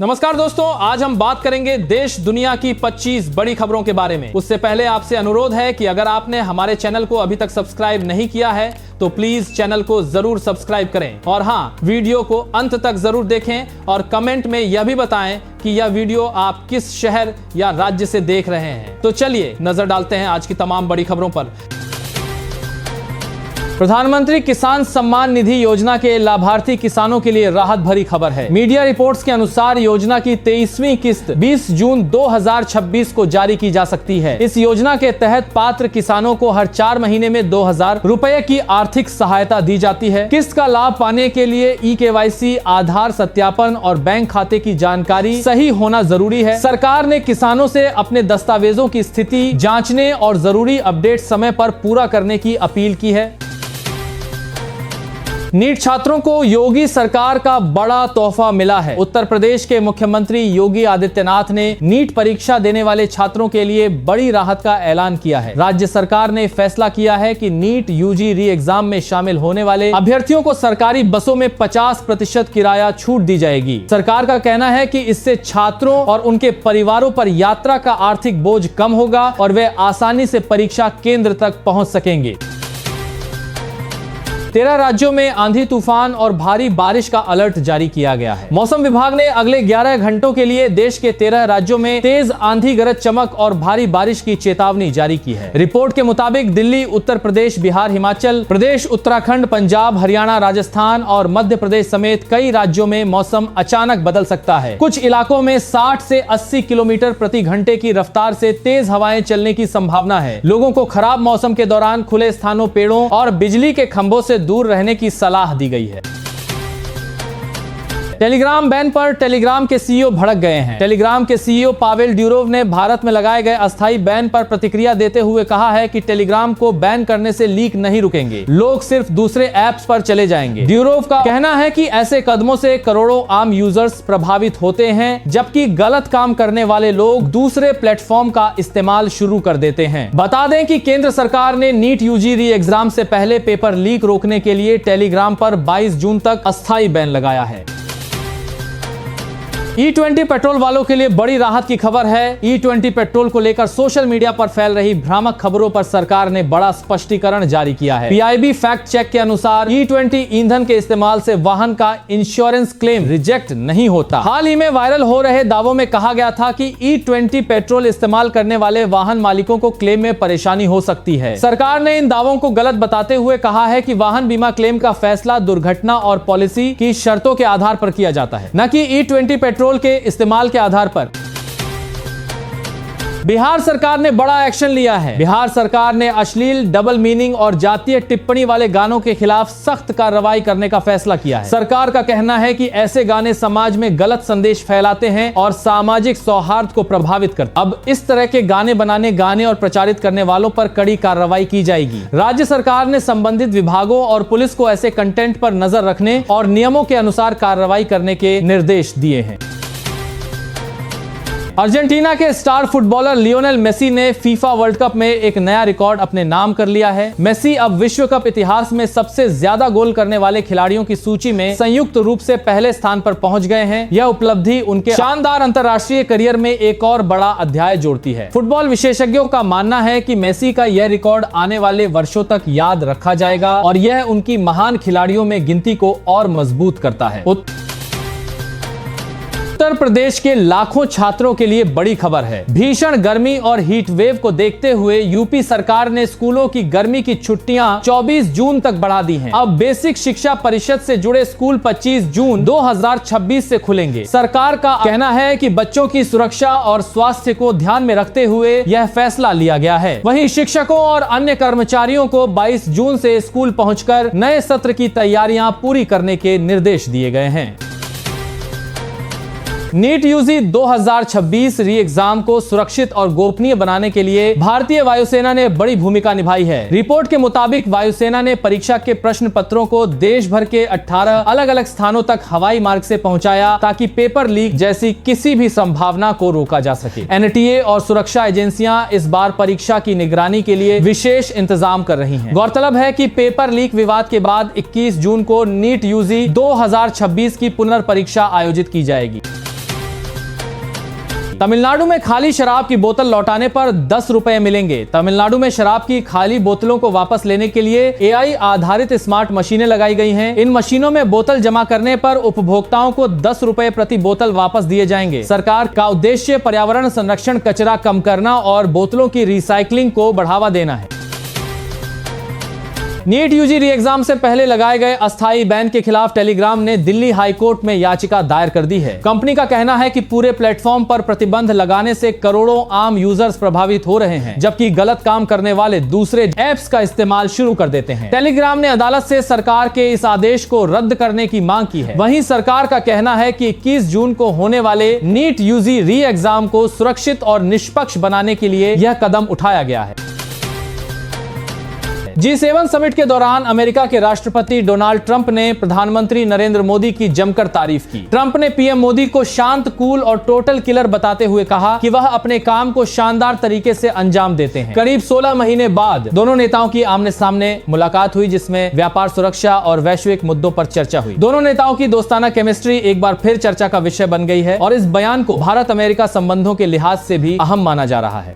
नमस्कार दोस्तों, आज हम बात करेंगे देश दुनिया की 25 बड़ी खबरों के बारे में। उससे पहले आपसे अनुरोध है कि अगर आपने हमारे चैनल को अभी तक सब्सक्राइब नहीं किया है तो प्लीज चैनल को जरूर सब्सक्राइब करें और हाँ, वीडियो को अंत तक जरूर देखें और कमेंट में यह भी बताएं कि यह वीडियो आप किस शहर या राज्य से देख रहे हैं। तो चलिए नजर डालते हैं आज की तमाम बड़ी खबरों पर। प्रधानमंत्री किसान सम्मान निधि योजना के लाभार्थी किसानों के लिए राहत भरी खबर है। मीडिया रिपोर्ट्स के अनुसार योजना की 23वीं किस्त 20 जून 2026 को जारी की जा सकती है। इस योजना के तहत पात्र किसानों को हर 4 महीने में 2000 रुपए की आर्थिक सहायता दी जाती है। किस्त का लाभ पाने के लिए eKYC, आधार सत्यापन और बैंक खाते की जानकारी सही होना जरूरी है। सरकार ने किसानों से अपने दस्तावेजों की स्थिति जांचने और जरूरी अपडेट समय पर पूरा करने की अपील की है। नीट छात्रों को योगी सरकार का बड़ा तोहफा मिला है। उत्तर प्रदेश के मुख्यमंत्री योगी आदित्यनाथ ने नीट परीक्षा देने वाले छात्रों के लिए बड़ी राहत का ऐलान किया है। राज्य सरकार ने फैसला किया है कि नीट यूजी री एग्जाम में शामिल होने वाले अभ्यर्थियों को सरकारी बसों में 50% किराया छूट दी जाएगी। सरकार का कहना है कि इससे छात्रों और उनके परिवारों पर यात्रा का आर्थिक बोझ कम होगा और वे आसानी से परीक्षा केंद्र तक पहुंच सकेंगे। 13 राज्यों में आंधी तूफान और भारी बारिश का अलर्ट जारी किया गया है। मौसम विभाग ने अगले 11 घंटों के लिए देश के 13 राज्यों में तेज आंधी, गरज चमक और भारी बारिश की चेतावनी जारी की है। रिपोर्ट के मुताबिक दिल्ली, उत्तर प्रदेश, बिहार, हिमाचल प्रदेश, उत्तराखंड, पंजाब, हरियाणा, राजस्थान और मध्य प्रदेश समेत कई राज्यों में मौसम अचानक बदल सकता है। कुछ इलाकों में 60 से 80 किलोमीटर प्रति घंटे की रफ्तार से तेज हवाएं चलने की संभावना है। लोगों को खराब मौसम के दौरान खुले स्थानों, पेड़ों और बिजली के खंभों से दूर रहने की सलाह दी गई है। टेलीग्राम बैन पर टेलीग्राम के सीईओ भड़क गए हैं। टेलीग्राम के सीईओ पावेल ड्यूरोव ने भारत में लगाए गए अस्थायी बैन पर प्रतिक्रिया देते हुए कहा है कि टेलीग्राम को बैन करने से लीक नहीं रुकेंगे, लोग सिर्फ दूसरे ऐप्स पर चले जाएंगे। ड्यूरोव का कहना है कि ऐसे कदमों से करोड़ों आम यूजर्स प्रभावित होते हैं, जबकि गलत काम करने वाले लोग दूसरे प्लेटफॉर्म का इस्तेमाल शुरू कर देते हैं। बता दें कि केंद्र सरकार ने नीट यूजी री एग्जाम से पहले पेपर लीक रोकने के लिए टेलीग्राम पर 22 जून तक अस्थायी बैन लगाया है। E20 पेट्रोल वालों के लिए बड़ी राहत की खबर है। E20 पेट्रोल को लेकर सोशल मीडिया पर फैल रही भ्रामक खबरों पर सरकार ने बड़ा स्पष्टीकरण जारी किया है। PIB फैक्ट चेक के अनुसार E20 ईंधन के इस्तेमाल से वाहन का इंश्योरेंस क्लेम रिजेक्ट नहीं होता। हाल ही में वायरल हो रहे दावों में कहा गया था कि E20 पेट्रोल इस्तेमाल करने वाले वाहन मालिकों को क्लेम में परेशानी हो सकती है। सरकार ने इन दावों को गलत बताते हुए कहा है कि वाहन बीमा क्लेम का फैसला दुर्घटना और पॉलिसी की शर्तों के आधार पर किया जाता है, न कि E20 पेट्रोल के इस्तेमाल के आधार पर। बिहार सरकार ने बड़ा एक्शन लिया है। बिहार सरकार ने अश्लील, डबल मीनिंग और जातीय टिप्पणी वाले गानों के खिलाफ सख्त कार्रवाई करने का फैसला किया है। सरकार का कहना है कि ऐसे गाने समाज में गलत संदेश फैलाते हैं और सामाजिक सौहार्द को प्रभावित करते हैं। अब इस तरह के गाने बनाने, गाने और प्रचारित करने वालों पर कड़ी कार्रवाई की जाएगी। राज्य सरकार ने संबंधित विभागों और पुलिस को ऐसे कंटेंट पर नजर रखने और नियमों के अनुसार कार्रवाई करने के निर्देश दिए हैं। अर्जेंटीना के स्टार फुटबॉलर लियोनेल मेसी ने फीफा वर्ल्ड कप में एक नया रिकॉर्ड अपने नाम कर लिया है। मेसी अब विश्व कप इतिहास में सबसे ज्यादा गोल करने वाले खिलाड़ियों की सूची में संयुक्त रूप से पहले स्थान पर पहुंच गए हैं। यह उपलब्धि उनके शानदार अंतर्राष्ट्रीय करियर में एक और बड़ा अध्याय जोड़ती है। फुटबॉल विशेषज्ञों का मानना है कि मेसी का यह रिकॉर्ड आने वाले वर्षों तक याद रखा जाएगा और यह उनकी महान खिलाड़ियों में गिनती को और मजबूत करता है। उत्तर प्रदेश के लाखों छात्रों के लिए बड़ी खबर है। भीषण गर्मी और हीट वेव को देखते हुए यूपी सरकार ने स्कूलों की गर्मी की छुट्टियां 24 जून तक बढ़ा दी हैं। अब बेसिक शिक्षा परिषद से जुड़े स्कूल 25 जून 2026 से खुलेंगे। सरकार का कहना है कि बच्चों की सुरक्षा और स्वास्थ्य को ध्यान में रखते हुए यह फैसला लिया गया है। वहीं शिक्षकों और अन्य कर्मचारियों को 22 जून से स्कूल पहुंचकर नए सत्र की तैयारियां पूरी करने के निर्देश दिए गए हैं। नीट यूजी 2026 री एग्जाम को सुरक्षित और गोपनीय बनाने के लिए भारतीय वायुसेना ने बड़ी भूमिका निभाई है। रिपोर्ट के मुताबिक वायुसेना ने परीक्षा के प्रश्न पत्रों को देश भर के 18 अलग अलग स्थानों तक हवाई मार्ग से पहुंचाया ताकि पेपर लीक जैसी किसी भी संभावना को रोका जा सके। एनटीए और सुरक्षा एजेंसियां इस बार परीक्षा की निगरानी के लिए विशेष इंतजाम कर रही हैं। गौरतलब है कि पेपर लीक विवाद के बाद 21 जून को नीट यूजी 2026 की पुनर्परीक्षा आयोजित की जाएगी। थी। तमिलनाडु में खाली शराब की बोतल लौटाने पर 10 रुपए मिलेंगे। तमिलनाडु में शराब की खाली बोतलों को वापस लेने के लिए AI आधारित स्मार्ट मशीनें लगाई गई हैं। इन मशीनों में बोतल जमा करने पर उपभोक्ताओं को 10 रुपए प्रति बोतल वापस दिए जाएंगे। सरकार का उद्देश्य पर्यावरण संरक्षण, कचरा कम करना और बोतलों की रिसाइकलिंग को बढ़ावा देना है। नीट यूजी री एग्जाम से पहले लगाए गए अस्थायी बैन के खिलाफ टेलीग्राम ने दिल्ली हाई कोर्ट में याचिका दायर कर दी है। कंपनी का कहना है कि पूरे प्लेटफॉर्म पर प्रतिबंध लगाने से करोड़ों आम यूजर्स प्रभावित हो रहे हैं, जबकि गलत काम करने वाले दूसरे ऐप्स का इस्तेमाल शुरू कर देते हैं। टेलीग्राम ने अदालत से सरकार के इस आदेश को रद्द करने की मांग की है। वहीं सरकार का कहना है कि 21 जून को होने वाले नीट यूजी री एग्जाम को सुरक्षित और निष्पक्ष बनाने के लिए यह कदम उठाया गया है। G7 समिट के दौरान अमेरिका के राष्ट्रपति डोनाल्ड ट्रंप ने प्रधानमंत्री नरेंद्र मोदी की जमकर तारीफ की। ट्रंप ने पीएम मोदी को शांत, कूल और टोटल किलर बताते हुए कहा कि वह अपने काम को शानदार तरीके से अंजाम देते हैं। करीब 16 महीने बाद दोनों नेताओं की आमने सामने मुलाकात हुई, जिसमें व्यापार, सुरक्षा और वैश्विक मुद्दों पर चर्चा हुई। दोनों नेताओं की दोस्ताना केमिस्ट्री एक बार फिर चर्चा का विषय बन गई है और इस बयान को भारत अमेरिका संबंधों के लिहाज से भी अहम माना जा रहा है।